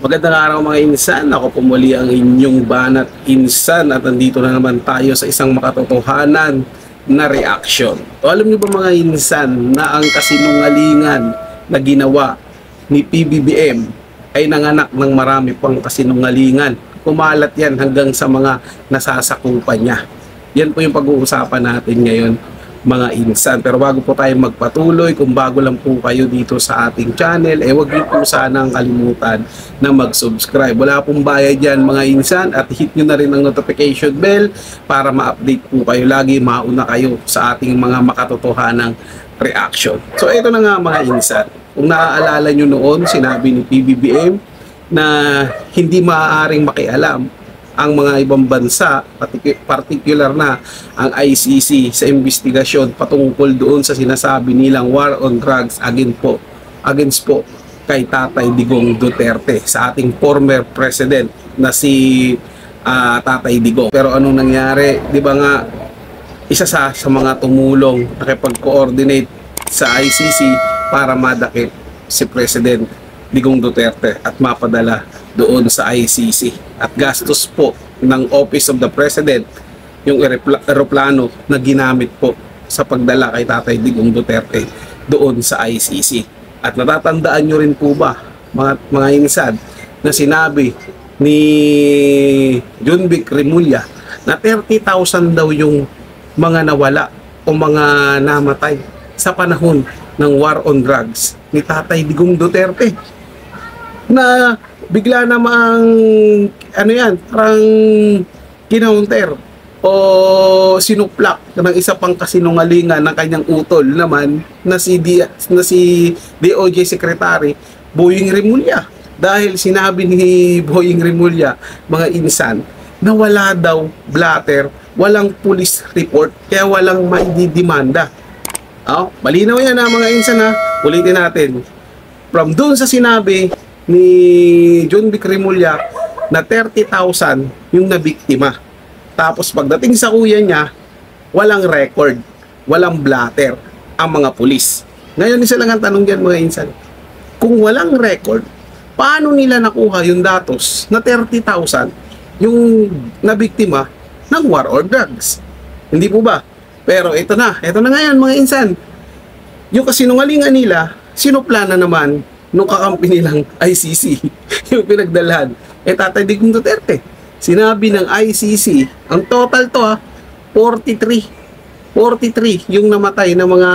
Magandang araw mga insan, ako po muli ang inyong banat insan at nandito na naman tayo sa isang makatotohanan na reaction. O alam niyo ba mga insan na ang kasinungalingan na ginawa ni PBBM ay nanganak ng marami pang kasinungalingan. Kumalat yan hanggang sa mga nasasakupan niya. Yan po yung pag-uusapan natin ngayon mga insan. Pero bago po tayo magpatuloy, kung bago lang po kayo dito sa ating channel, huwag niyo po sanang kalimutan na mag-subscribe. Wala pong bayad yan mga insan at hit nyo na rin ang notification bell para ma-update po kayo lagi, mauna kayo sa ating mga makatotohanang reaction. So ito na nga mga insan, kung naaalala nyo noon, sinabi ni PBBM na hindi maaaring makialam ang mga ibang bansa, particular na ang ICC sa investigasyon patungkol doon sa sinasabi nilang war on drugs against po kay Tatay Digong Duterte, sa ating former president na si Tatay Digong. Pero anong nangyari? Di ba nga isa sa mga tumulong nakipag-coordinate sa ICC para madakip si President Digong Duterte at mapadala doon sa ICC, at gastos po ng Office of the President yung eroplano na ginamit po sa pagdala kay Tatay Digong Duterte doon sa ICC. At natatandaan nyo rin po ba mga insan na sinabi ni Junvic Remulla na 30,000 daw yung mga nawala o mga namatay sa panahon ng war on drugs ni Tatay Digong Duterte, na bigla namang parang kinounter o sinuplak ng isa pang kasinungalingan ng kanyang utol naman na si DOJ Secretary Boying Remulla. Dahil sinabi ni Boying Remulla, mga insan, na wala daw blatter, walang police report, kaya walang maididemanda. Malinaw yan mga insan ha. Ulitin natin. From doon sa sinabi ni Junvic Remulla na 30,000 yung nabiktima. Tapos pagdating sa kuya niya, walang record, walang blatter ang mga pulis. Ngayon isa lang ang tanong dyan mga insan. Kung walang record, paano nila nakuha yung datos na 30,000 yung nabiktima ng war or drugs? Hindi po ba? Pero ito na ngayon mga insan. Yung kasinungalingan nila, sinupla na naman nung kakampi nilang ICC, yung pinagdalhan, Tatay Digong Duterte. Sinabi ng ICC, ang total to 43 yung namatay na mga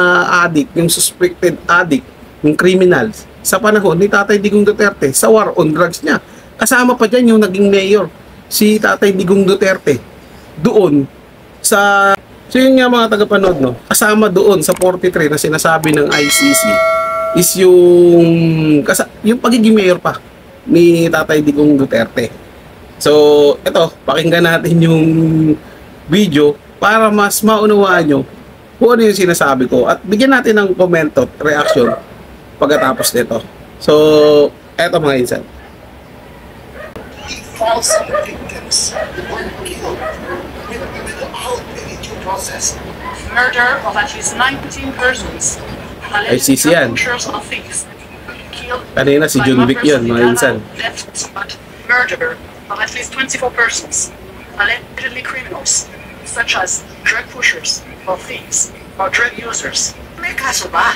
addict, yung suspected addict, yung criminals, sa panahon ni Tatay Digong Duterte, sa war on drugs niya. Kasama pa dyan yung naging mayor, si Tatay Digong Duterte, doon sa... So yun nga mga tagapanood, no? Kasama doon sa 43 na sinasabi ng ICC, is yung pagiging mayor pa ni Tatay Digong Duterte. So, ito, pakinggan natin yung video para mas maunawaan nyo kung ano yung sinasabi ko. At bigyan natin ng comment at reaction pagkatapos nito. So, eto mga insan. False victims were killed without any due process. Murder of at least 19 persons. ICC yan. Kanina si Junvic yun, mga insan. Murder of at least 24 persons, allegedly criminals, such as drug pushers, or thieves, or drug users. May kaso ba?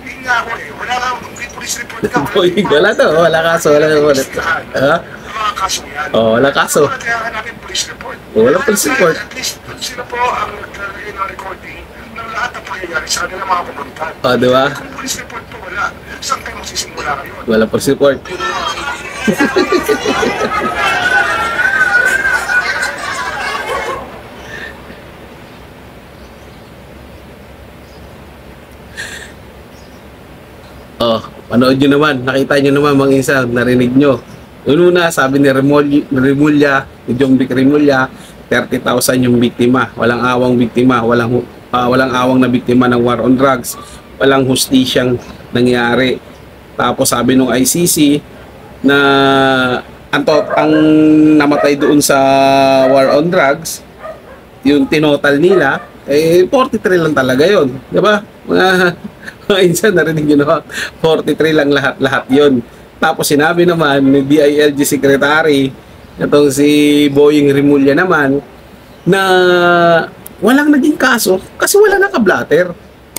Hindi nga ako wala nga, may police report ka. Wala kaso, wala ulit. Wala kaso yan. Wala kaso. Wala kaya natin police report. Wala police report. At least sila po ang naglalagay ng recording ng lahat ng pangyayari sa kanila mga komunidad. Diba? Kung police report po wala, saan kayo magsisimula ngayon? Wala police report. Panood nyo naman, nakita nyo naman mga insan, narinig nyo. Una, sabi ni Remulla, ni Junvic Remulla, 30,000 yung biktima. Walang awang biktima, walang awang na biktima ng war on drugs. Walang hustisyang nangyari. Tapos sabi nung ICC na ang namatay doon sa war on drugs, yung tinotal nila, 43 lang talaga yon, di ba? Mga insan, narinig nyo na, 43 lang lahat yon Tapos sinabi naman ni DILG Secretary, itong si Boying Rimulya naman, na walang naging kaso kasi wala naka-blatter.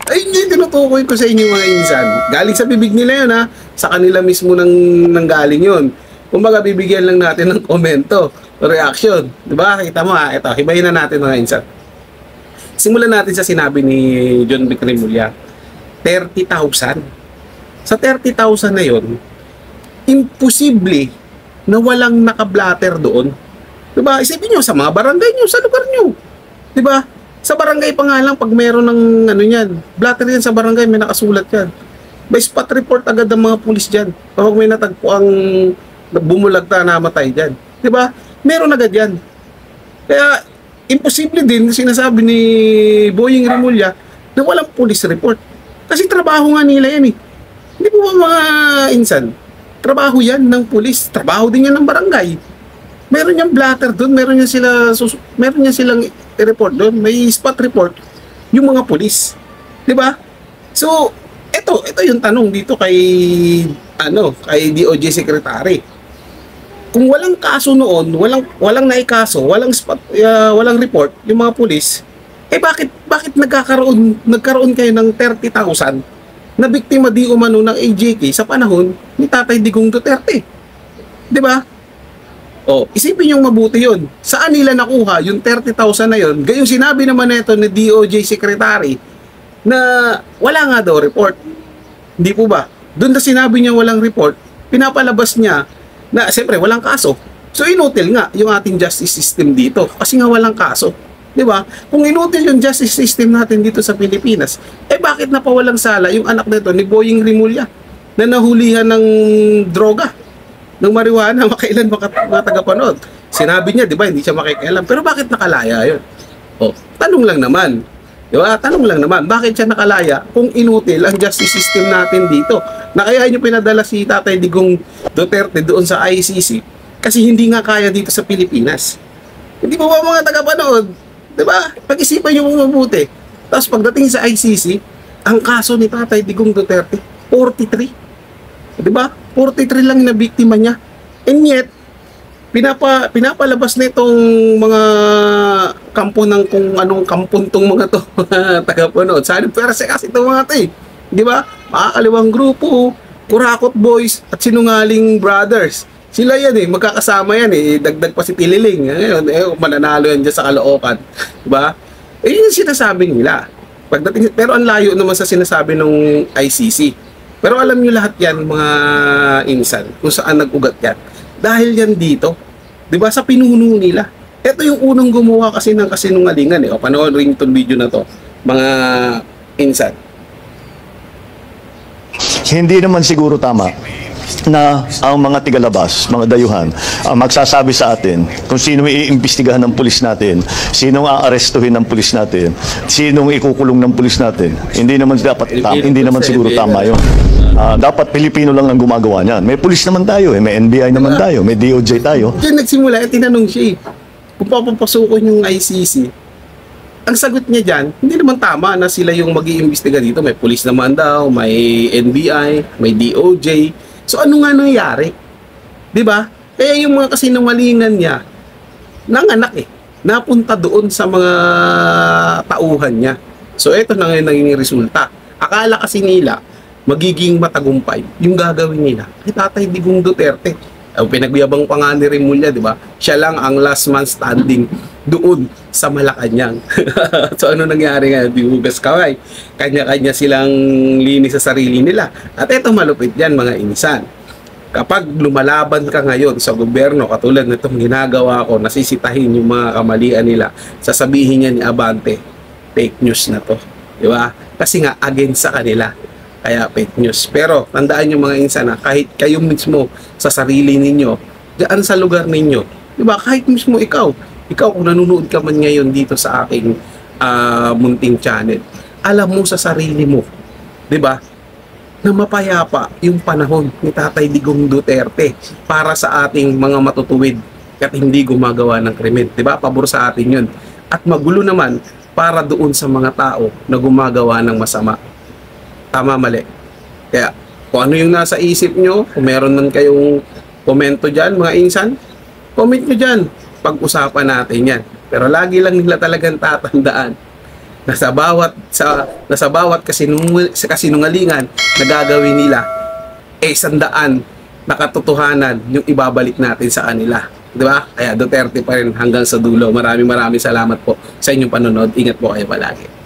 Ayun yung tinutukoy ko sa inyo mga insan. Galing sa bibig nila yun ha. Sa kanila mismo nanggaling yun. Kumbaga bibigyan lang natin ng komento, reaction. Diba? Kita mo ha. Ito, hibayin na natin mga insan. Simulan natin sa sinabi ni John Vic Rimulya. 30,000. Sa 30,000 na yun, imposible na walang naka-blatter doon. Diba? Isipin nyo, sa mga barangay nyo, sa lugar nyo. Diba? Sa barangay pa nga lang, pag meron ng ano yan, blatter yan sa barangay, may nakasulat yan. May spot report agad ng mga pulis dyan. Kapag may natagpo ang bumulagta na namatay dyan. Diba? Meron agad yan. Kaya, imposible din, sinasabi ni Boying Rimulya, na walang police report. Kasi trabaho nga nila yan eh. Hindi po ba mga insan? Trabaho yan ng pulis. Trabaho din yan ng barangay. Meron niyang blatter doon, meron niya silang report doon, may spot report yung mga pulis. 'Di ba? So, ito yung tanong dito kay kay DOJ Secretary. Kung walang kaso noon, walang naikaso, walang spot, walang report yung mga pulis, bakit nagkaroon kayo ng 30,000 na biktima di umano ng AJK sa panahon ni Tatay Digong Duterte? 'Di ba? Oh, isipin yung mabuti yun. Saan nila nakuha yung 30,000 na yun? Gayong sinabi naman nito ni DOJ Secretary na wala nga daw report. Hindi po ba? Doon na sinabi niya walang report, pinapalabas niya na siyempre walang kaso. So inutil nga yung ating justice system dito kasi nga walang kaso. 'Di ba? Kung inutil yung justice system natin dito sa Pilipinas, bakit napawalang sala yung anak nito ni Boying Rimulya na nahulihan ng droga? Nung marijuana, makailan mga tagapanood. Sinabi niya, di ba, hindi siya makikialam. Pero bakit nakalaya yun? O, tanong lang naman. Di ba? Tanong lang naman, bakit siya nakalaya kung inutil ang justice system natin dito? Na kaya niyo pinadala si Tatay Digong Duterte doon sa ICC kasi hindi nga kaya dito sa Pilipinas. Hindi ba mga tagapanood? Di ba? Pag-isipan niyo mabuti. Tapos pagdating sa ICC, ang kaso ni Tatay Digong Duterte, 43. Diba? 43 lang na biktima niya. And yet, pinapalabas na itong mga kampo ng kung anong kampon tong mga to tagapanood. Sana perse kasi itong mga to eh. Diba? Makakaliwang grupo, Kurakot Boys at Sinungaling Brothers. Sila yan eh, magkakasama yan eh. Dagdag pa si Tililing. Ngayon, mananalo yan dyan sa Caloocan. Diba? Yun yung sinasabi nila. Pero ang layo naman sa sinasabi ng ICC. Pero alam nyo lahat yan, mga insan, kung saan nag-ugat yan. Dahil yan dito, di ba, sa pinuno nila. Ito yung unang gumawa kasi ng kasinungalingan eh. O panoorin itong video na to, mga insan. Hindi naman siguro tama na ang mga tigalabas, mga dayuhan, magsasabi sa atin kung sino iimbestigahan ng pulis natin, sinong aarestuhin ng pulis natin, sinong ikukulong ng pulis natin. Hindi naman siguro tama yun. Dapat Pilipino lang ang gumagawa niyan. May pulis naman tayo, may NBI naman tayo, may DOJ tayo. Diyan nagsimula, tinanong siya kung papapasukin yung ICC. Ang sagot niya dyan, hindi naman tama na sila yung mag-iimbestiga dito. May pulis naman daw, may NBI, may DOJ. So ano nga nangyari? 'Di ba? Kaya yung mga kasinungalingan niya nanganak napunta doon sa mga tauhan niya. So ito na ngayon naging resulta. Akala kasi nila magiging matagumpay yung gagawin nila kay Tatay Digong Duterte. Pinagbiyabang pa nga ni Rimulya, 'di ba? Siya lang ang last man standing doon sa Malacanang. So ano nangyari nga? Diugas kaway. Kanya-kanya silang linis sa sarili nila. At ito malupit yan mga insan. Kapag lumalaban ka ngayon sa gobyerno, katulad nitong ginagawa ko, nasisitahin yung mga kamalian nila, sasabihin niya ni Abante, fake news na to. Di ba? Kasi nga against sa kanila. Kaya fake news. Pero tandaan nyo mga insan na kahit kayo mismo sa sarili ninyo, diyan sa lugar ninyo, di ba? Kahit mismo ikaw kung nanonood ka man ngayon dito sa aking munting channel, alam mo sa sarili mo, 'di ba? Na mapayapa yung panahon ni Tatay Digong Duterte para sa ating mga matutuwid at hindi gumagawa ng krimen, 'di ba? Pabor sa atin 'yun. At magulo naman para doon sa mga tao na gumagawa ng masama. Tama, mali. Kaya Kung ano yung nasa isip nyo, kung meron man kayong komento dyan, mga insan, comment nyo dyan. Pag-usapan natin yan. Pero lagi lang nila talagang tatandaan na sa bawat kasinungalingan na gagawin nila, sandaan na katotohanan yung ibabalik natin sa kanila. Di ba? Kaya Duterte pa rin hanggang sa dulo. Maraming salamat po sa inyong panonood. Ingat po kayo palagi.